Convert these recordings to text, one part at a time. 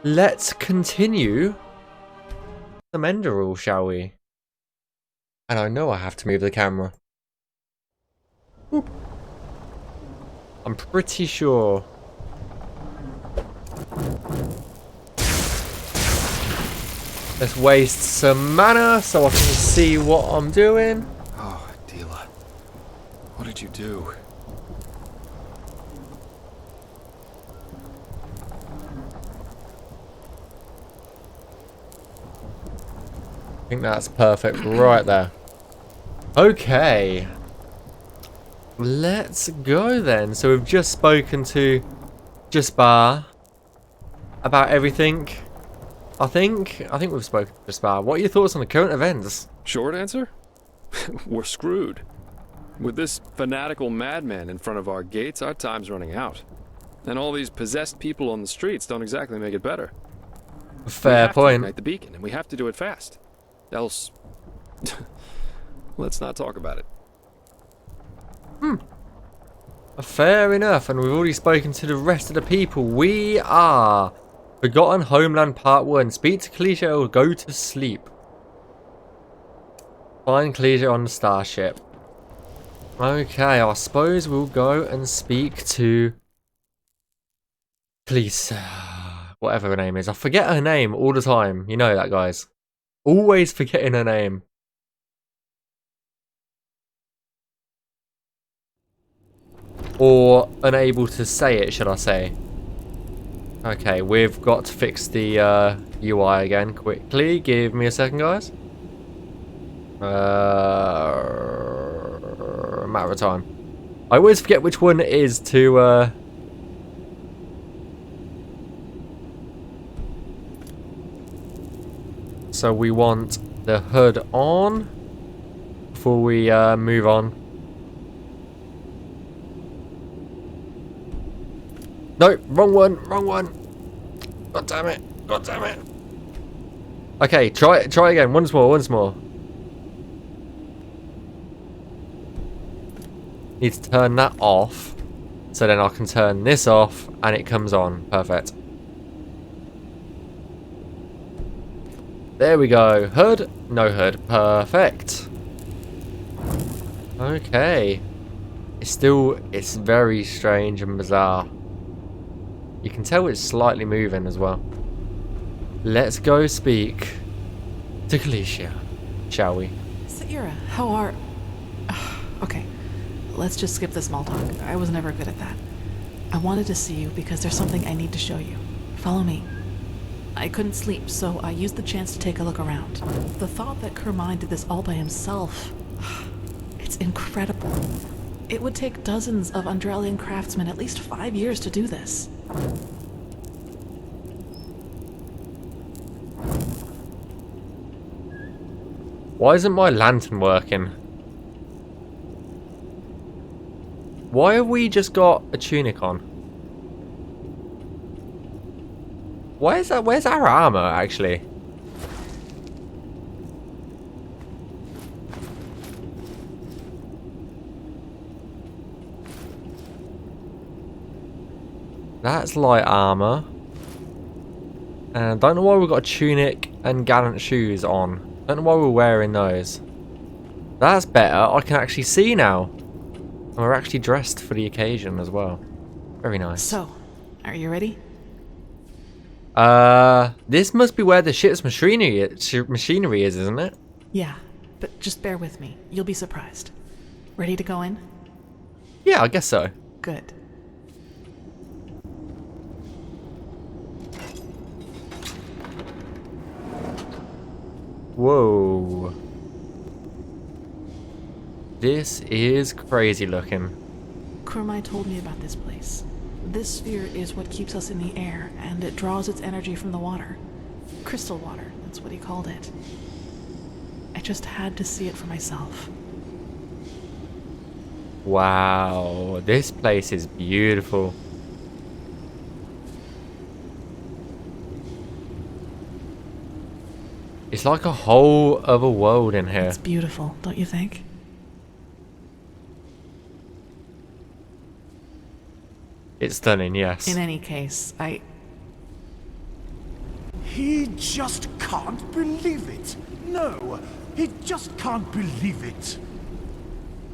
let's continue some Enderal, shall we? And I know I have to move the camera. Whoop. I'm pretty sure. Let's waste some mana so I can see what I'm doing. Oh, Dila. What did you do? I think that's perfect right there. Okay. Let's go then. So we've just spoken to Jaspar about everything. I think we've spoken to Jaspar. What are your thoughts on the current events? Short answer? We're screwed. With this fanatical madman in front of our gates, our time's running out. And all these possessed people on the streets don't exactly make it better. Fair we have point. to ignite the beacon, and we have to do it fast. Else... let's not talk about it. Fair enough, and we've already spoken to the rest of the people. We are Forgotten Homeland Part 1. Speak to Cliche or go to sleep. Find Cliche on the starship. Okay, I suppose we'll go and speak to Cliche. Whatever her name is. I forget her name all the time. You know that, guys. Always forgetting her name. Or unable to say it, should I say. Okay, we've got to fix the UI again quickly. Give me a second, guys. Matter of time. I always forget which one it is to... So we want the hood on before we move on. No, wrong one, wrong one. God damn it, god damn it. Okay, try again, once more. Need to turn that off, so then I can turn this off and it comes on. Perfect. There we go. Hood, no hood. Perfect. Okay. It's very strange and bizarre. You can tell it's slightly moving as well. Let's go speak to Cliche, shall we? Saira, how are... Okay, let's just skip the small talk. I was never good at that. I wanted to see you because there's something I need to show you. Follow me. I couldn't sleep, so I used the chance to take a look around. The thought that Kermine did this all by himself... It's incredible. It would take dozens of Enderalian craftsmen at least 5 years to do this. Why isn't my lantern working? Why have we just got a tunic on? Why is that? Where's our armor, actually? That's light armor. And I don't know why we've got a tunic and gallant shoes on. Don't know why we're wearing those. That's better. I can actually see now. And we're actually dressed for the occasion as well. Very nice. So, are you ready? This must be where the ship's machinery is, isn't it? Yeah, but just bear with me. You'll be surprised. Ready to go in? Yeah, I guess so. Good. Whoa. This is crazy looking. Kermine told me about this place. This sphere is what keeps us in the air, and it draws its energy from the water. Crystal water, that's what he called it. I just had to see it for myself. Wow, this place is beautiful. It's like a whole other world in here. It's beautiful, don't you think? It's stunning, yes. In any case, He just can't believe it. No, he just can't believe it.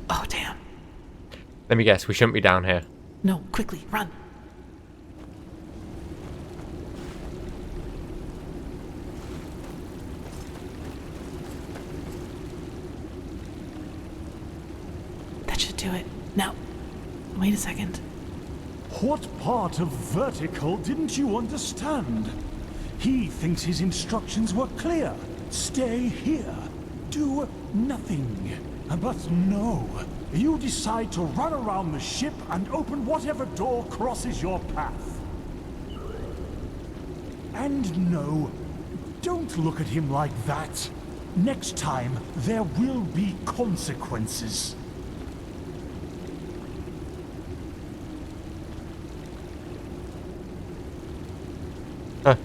Oh, damn. Let me guess, we shouldn't be down here. No, quickly, run. That should do it. Now, wait a second. What part of vertical didn't you understand? He thinks his instructions were clear. Stay here. Do nothing. But no. You decide to run around the ship and open whatever door crosses your path. And no, don't look at him like that. Next time, there will be consequences. Huh.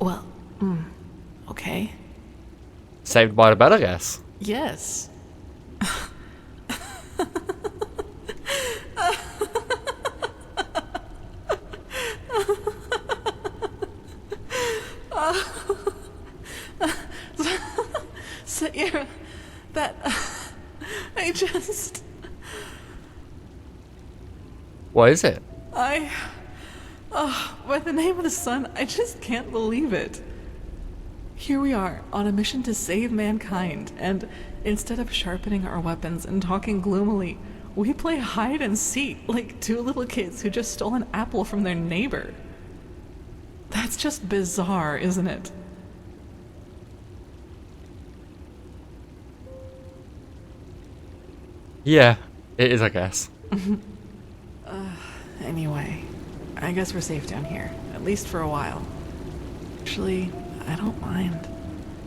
Well, okay. Saved by the bell, I guess. Yes. Sierra, that I just What is it? by the name of the sun, I just can't believe it. Here we are, on a mission to save mankind, and instead of sharpening our weapons and talking gloomily, we play hide and seek like two little kids who just stole an apple from their neighbor. That's just bizarre, isn't it? Yeah, it is, I guess. Anyway, I guess we're safe down here, at least for a while. Actually, I don't mind.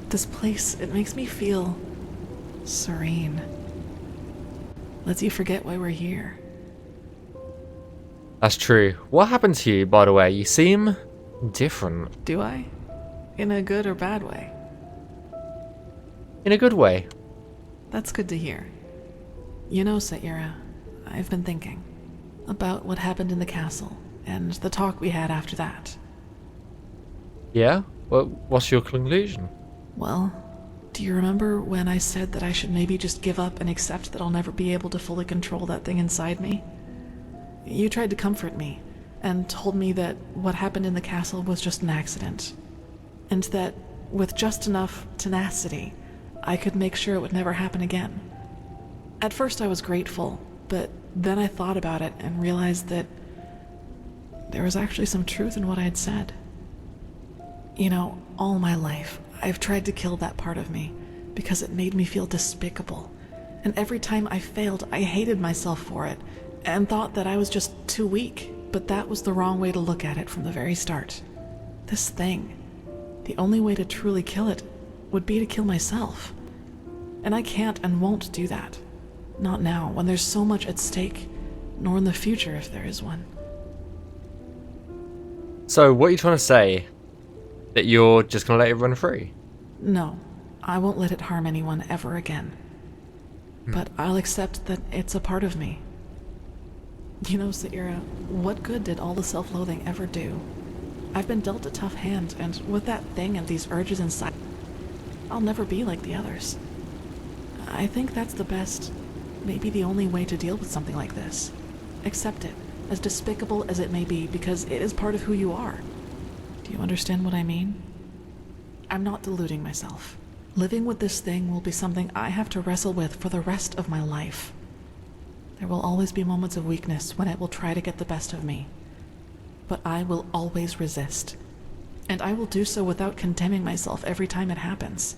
This place, it makes me feel serene. Lets you forget why we're here. That's true. What happened to you, by the way? You seem different. Do I? In a good or bad way? In a good way. That's good to hear. You know, Saira, I've been thinking about what happened in the castle and the talk we had after that. Yeah? Well, what's your conclusion? Well, do you remember when I said that I should maybe just give up and accept that I'll never be able to fully control that thing inside me? You tried to comfort me and told me that what happened in the castle was just an accident, and that with just enough tenacity, I could make sure it would never happen again. At first I was grateful, but then I thought about it and realized that there was actually some truth in what I had said. You know, all my life, I've tried to kill that part of me because it made me feel despicable. And every time I failed, I hated myself for it and thought that I was just too weak. But that was the wrong way to look at it from the very start. This thing, the only way to truly kill it would be to kill myself. And I can't and won't do that. Not now, when there's so much at stake, nor in the future if there is one. So, what are you trying to say? That you're just gonna let it run free? No, I won't let it harm anyone ever again. But I'll accept that it's a part of me. You know, Saira, what good did all the self-loathing ever do? I've been dealt a tough hand, and with that thing and these urges inside, I'll never be like the others. I think that's the best, maybe the only way to deal with something like this. Accept it, as despicable as it may be, because it is part of who you are. Do you understand what I mean? I'm not deluding myself. Living with this thing will be something I have to wrestle with for the rest of my life. There will always be moments of weakness when it will try to get the best of me. But I will always resist. And I will do so without condemning myself every time it happens.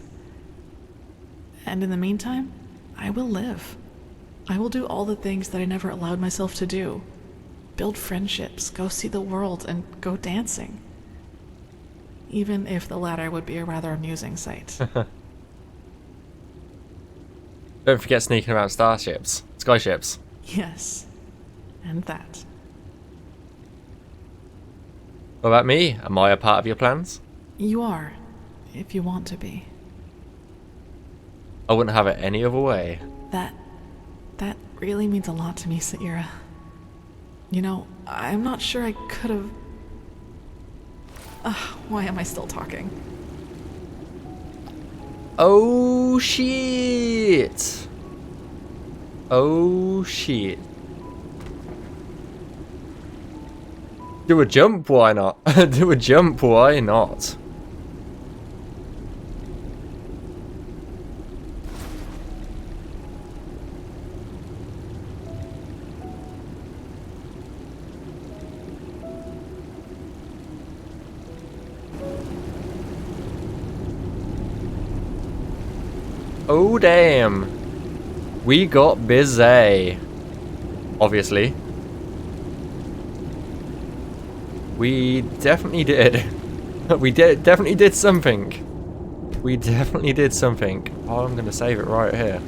And in the meantime, I will live. I will do all the things that I never allowed myself to do. Build friendships, go see the world, and go dancing. Even if the latter would be a rather amusing sight. Don't forget sneaking around skyships. Yes, and that. What about me? Am I a part of your plans? You are, if you want to be. I wouldn't have it any other way. That really means a lot to me, Saira. You know, I'm not sure I could have... Why am I still talking? Oh shit! Oh shit. Do a jump, why not? Do a jump, why not? Oh damn. We got busy. Obviously. We definitely did. We definitely did something. We definitely did something. Oh, I'm gonna save it right here.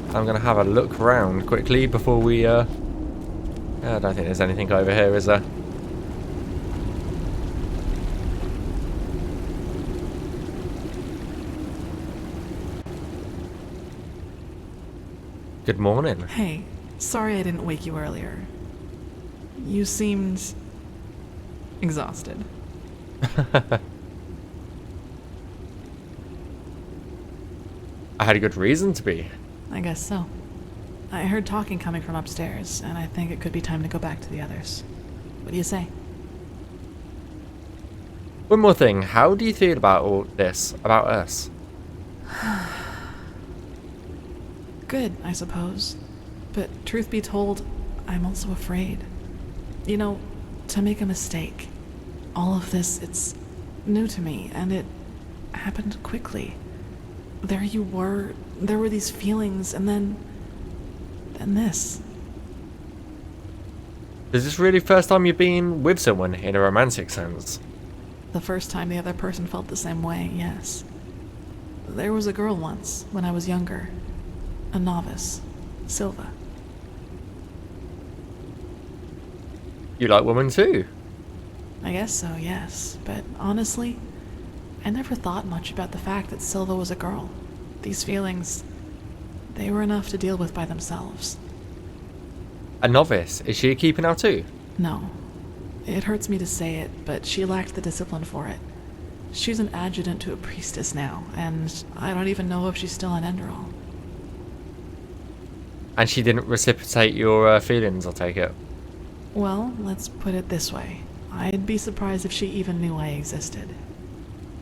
I'm gonna have a look around quickly before we I don't think there's anything over here, is there? Good morning. Hey, sorry I didn't wake you earlier. You seemed exhausted. I had a good reason to be. I guess so. I heard talking coming from upstairs, and I think it could be time to go back to the others. What do you say? One more thing, how do you feel about all this, about us? Good, I suppose. But truth be told, I'm also afraid. You know, to make a mistake. All of this, it's new to me, and it happened quickly. There you were, there were these feelings, and then this. Is this really the first time you've been with someone in a romantic sense? The first time the other person felt the same way, yes. There was a girl once, when I was younger. A novice. Silva. You like women too? I guess so, yes. But honestly, I never thought much about the fact that Silva was a girl. These feelings, they were enough to deal with by themselves. A novice? Is she a keeper now too? No. It hurts me to say it, but she lacked the discipline for it. She's an adjutant to a priestess now, and I don't even know if she's still in Enderal. And she didn't reciprocate your feelings, I'll take it. Well, let's put it this way. I'd be surprised if she even knew I existed.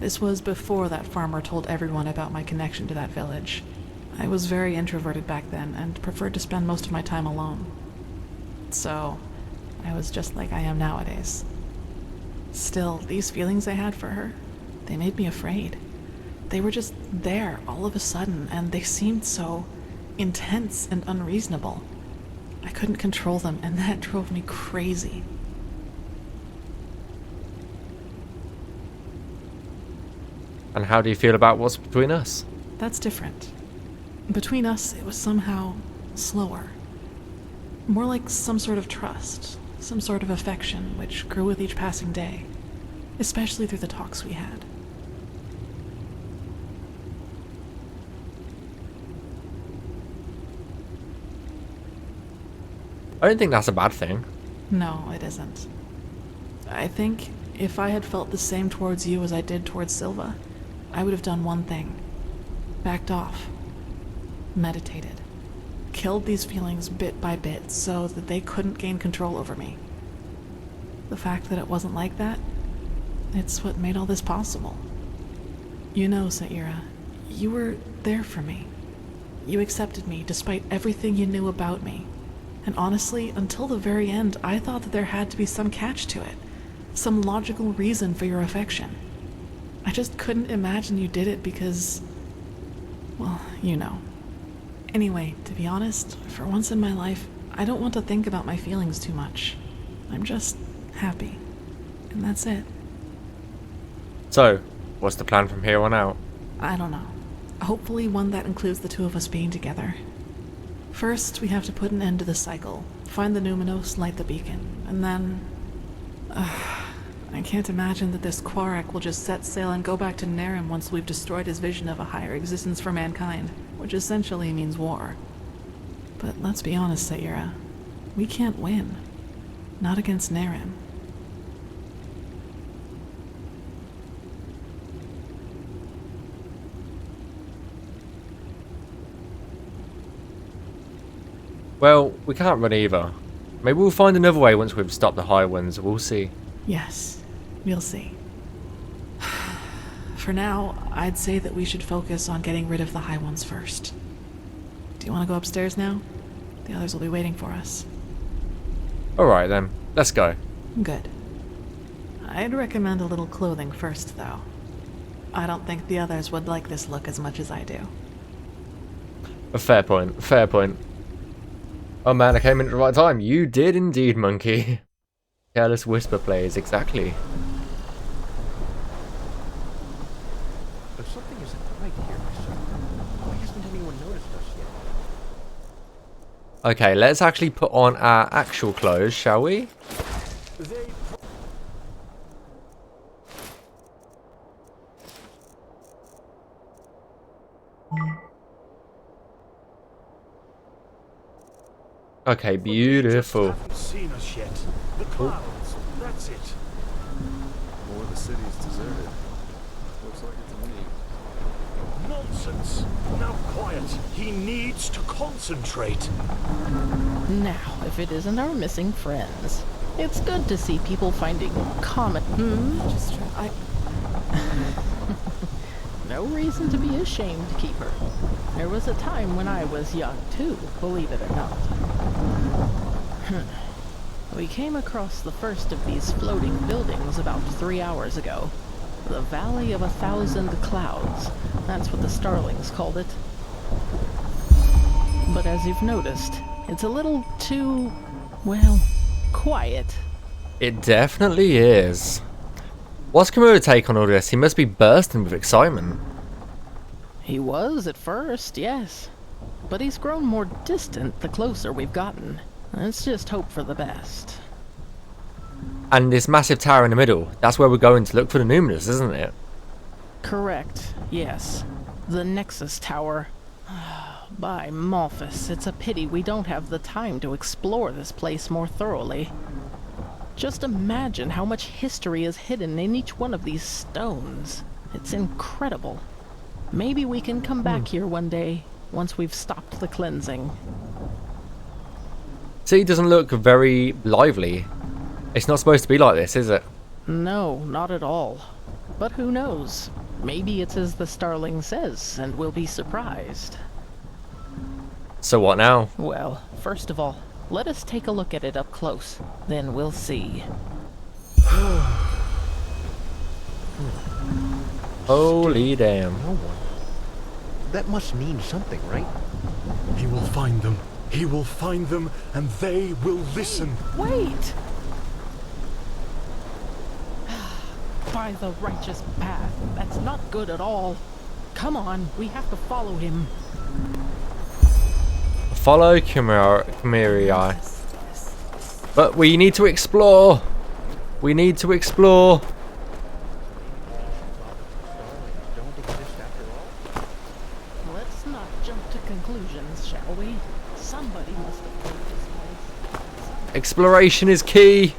This was before that farmer told everyone about my connection to that village. I was very introverted back then and preferred to spend most of my time alone. So, I was just like I am nowadays. Still, these feelings I had for her, they made me afraid. They were just there all of a sudden, and they seemed so intense and unreasonable. I couldn't control them, and that drove me crazy. And how do you feel about what's between us? That's different. Between us, it was somehow slower. More like some sort of trust, some sort of affection, which grew with each passing day, especially through the talks we had. I don't think that's a bad thing. No, it isn't. I think if I had felt the same towards you as I did towards Silva, I would have done one thing. Backed off. Meditated. Killed these feelings bit by bit so that they couldn't gain control over me. The fact that it wasn't like that, it's what made all this possible. You know, Saira, you were there for me. You accepted me despite everything you knew about me. And honestly, until the very end, I thought that there had to be some catch to it. Some logical reason for your affection. I just couldn't imagine you did it because, well, you know. Anyway, to be honest, for once in my life, I don't want to think about my feelings too much. I'm just happy. And that's it. So, what's the plan from here on out? I don't know. Hopefully one that includes the two of us being together. First, we have to put an end to the cycle, find the Numinos, light the beacon, and then... I can't imagine that this Quarak will just set sail and go back to Narim once we've destroyed his vision of a higher existence for mankind, which essentially means war. But let's be honest, Saira. We can't win. Not against Narim. Well, we can't run either. Maybe we'll find another way once we've stopped the high ones. We'll see. Yes, we'll see. For now, I'd say that we should focus on getting rid of the high ones first. Do you want to go upstairs now? The others will be waiting for us. Alright then, let's go. Good. I'd recommend a little clothing first, though. I don't think the others would like this look as much as I do. A fair point, fair point. Oh man, I came in at the right time. You did indeed, monkey. Careless whisper plays, exactly. But something isn't right here, sir. Why hasn't anyone noticed us yet? Okay, let's actually put on our actual clothes, shall we? Okay, beautiful. Haven't seen us yet. The clouds, that's it. Or the city's deserted. Looks like it to me. Nonsense. Now quiet. He needs to concentrate. Now, if it isn't our missing friends. It's good to see people finding common. Just I... No reason to be ashamed, Keeper. There was a time when I was young, too, believe it or not. We came across the first of these floating buildings about 3 hours ago. The Valley of 1,000 Clouds. That's what the Starlings called it. But as you've noticed, it's a little too, well, quiet. It definitely is. What's Kimura's take on all this? He must be bursting with excitement. He was at first, yes. But he's grown more distant the closer we've gotten. Let's just hope for the best. And this massive tower in the middle, that's where we're going to look for the Numinous, isn't it? Correct, yes. The Nexus Tower. By Malphus, it's a pity we don't have the time to explore this place more thoroughly. Just imagine how much history is hidden in each one of these stones. It's incredible. Maybe we can come back here one day, once we've stopped the cleansing. See, it doesn't look very lively. It's not supposed to be like this, is it? No, not at all. But who knows? Maybe it's as the Starling says, and we'll be surprised. So what now? Well, first of all, let us take a look at it up close. Then we'll see. Holy damn. No one. That must mean something, right? He will find them. He will find them, and they will listen. Wait! By the righteous path. That's not good at all. Come on, we have to follow him. Follow Kimura. But we need to explore. We need to explore. Don't exist after all? Let's not jump to conclusions, shall we? Somebody must have built this place. Exploration is key.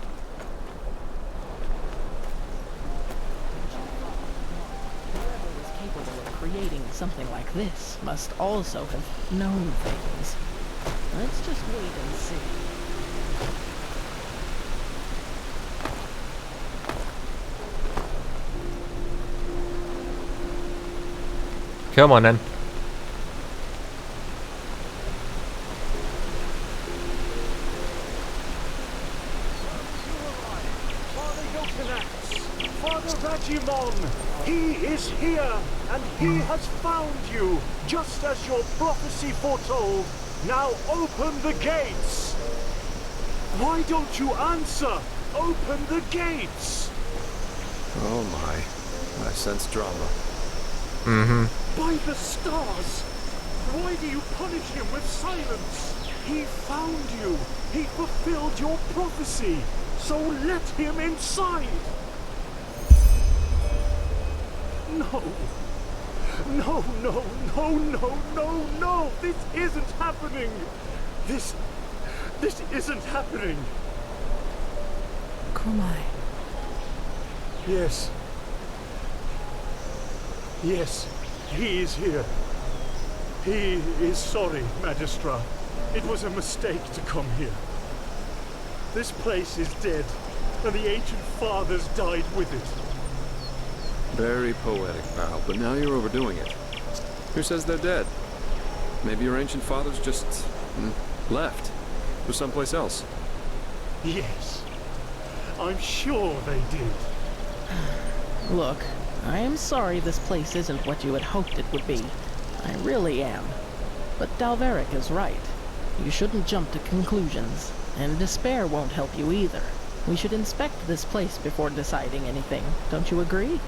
Whoever was capable of creating something like this must also have known things. Let's just wait and see. Come on then. Father Rajimon, he is here, and he has found you, just as your prophecy foretold. Now open the gates. Why don't you answer? Open the gates. Oh my. I sense drama. By the stars! Why do you punish him with silence? He found you. He fulfilled your prophecy. So let him inside. No. No, no, no, no, no, no. This isn't happening. This isn't happening. Kurmai. Yes. Yes, he is here. He is sorry, Magistra. It was a mistake to come here. This place is dead, and the ancient fathers died with it. Very poetic, pal, but now you're overdoing it. Who says they're dead? Maybe your ancient fathers just left to someplace else. Yes, I'm sure they did. Look, I am sorry this place isn't what you had hoped it would be. I really am. But Dalveric is right. You shouldn't jump to conclusions, and despair won't help you either. We should inspect this place before deciding anything. Don't you agree?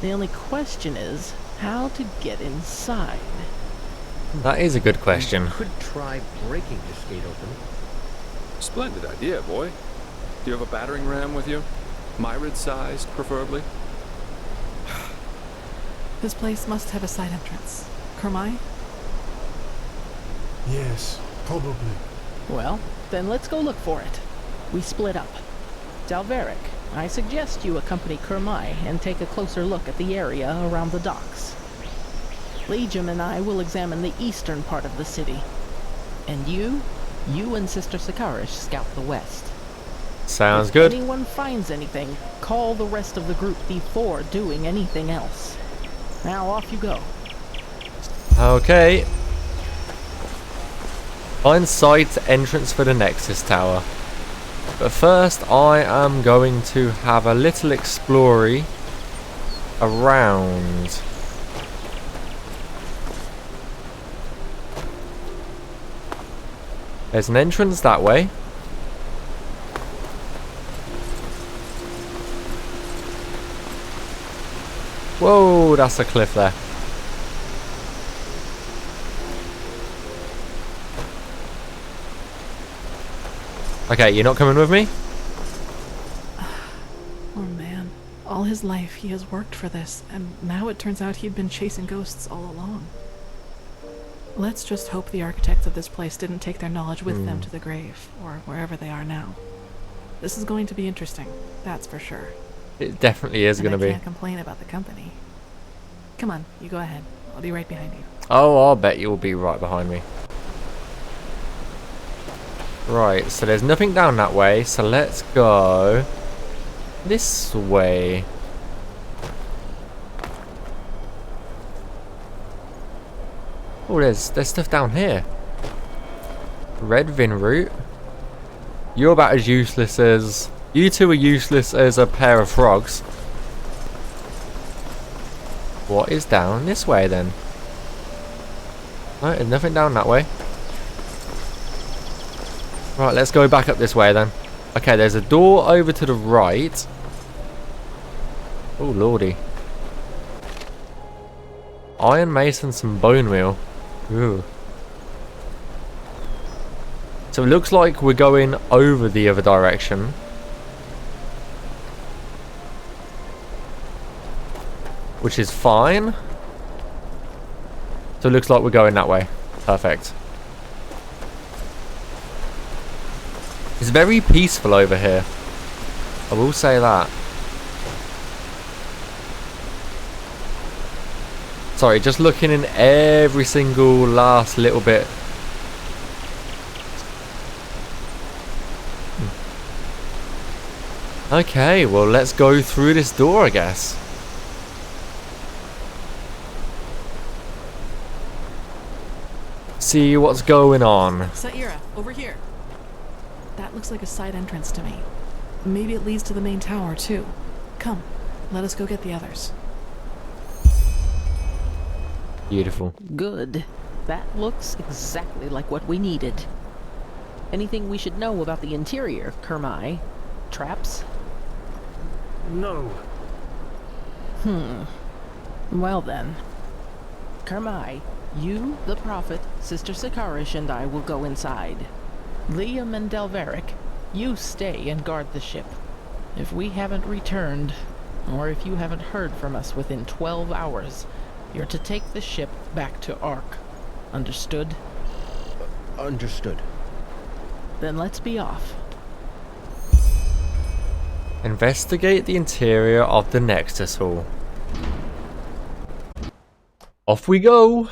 The only question is how to get inside. That is a good question. Could try breaking this gate open. Splendid idea, boy. Do you have a battering ram with you? Myrid-sized, preferably? This place must have a side entrance. Kermai? Yes, probably. Well, then let's go look for it. We split up. Dalveric, I suggest you accompany Kermai and take a closer look at the area around the docks. Legium and I will examine the eastern part of the city. And you and Sister Sakarish scout the west. Sounds If good. anyone finds anything, call the rest of the group before doing anything else. Now off you go. Okay. Find site entrance for the Nexus Tower. But first, I am going to have a little explory around. There's an entrance that way. Whoa, that's a cliff there. Okay, you're not coming with me? Oh man. All his life he has worked for this, and now it turns out he'd been chasing ghosts all along. Let's just hope the architects of this place didn't take their knowledge with them to the grave, or wherever they are now. This is going to be interesting, that's for sure. It definitely is going to And I be. can't complain about the company. Come on, you go ahead. I'll be right behind you. Oh, I'll bet you'll be right behind me. Right, so there's nothing down that way, so let's go this way. Oh, there's stuff down here. Red Vin route. You're about as useless as... You two are useless as a pair of frogs. What is down this way then? No, there's nothing down that way. Right, let's go back up this way then. Okay, there's a door over to the right. Oh, lordy. Iron Mason, some bone meal. Ooh. So it looks like we're going over the other direction. Which is fine. So it looks like we're going that way. Perfect. It's very peaceful over here. I will say that. Sorry, just looking in every single last little bit. Okay, well let's go through this door, I guess. See what's going on. Saira, over here. That looks like a side entrance to me. Maybe it leads to the main tower, too. Come, let us go get the others. Beautiful. Good. That looks exactly like what we needed. Anything we should know about the interior, Kermai? Traps? No. Well then. Kermai, you, the Prophet, Sister Sakarish, and I will go inside. Liam and Dalveric, you stay and guard the ship. If we haven't returned, or if you haven't heard from us within 12 hours, you're to take the ship back to Ark. Understood? Understood. Then let's be off. Investigate the interior of the Nexus Hall. Off we go.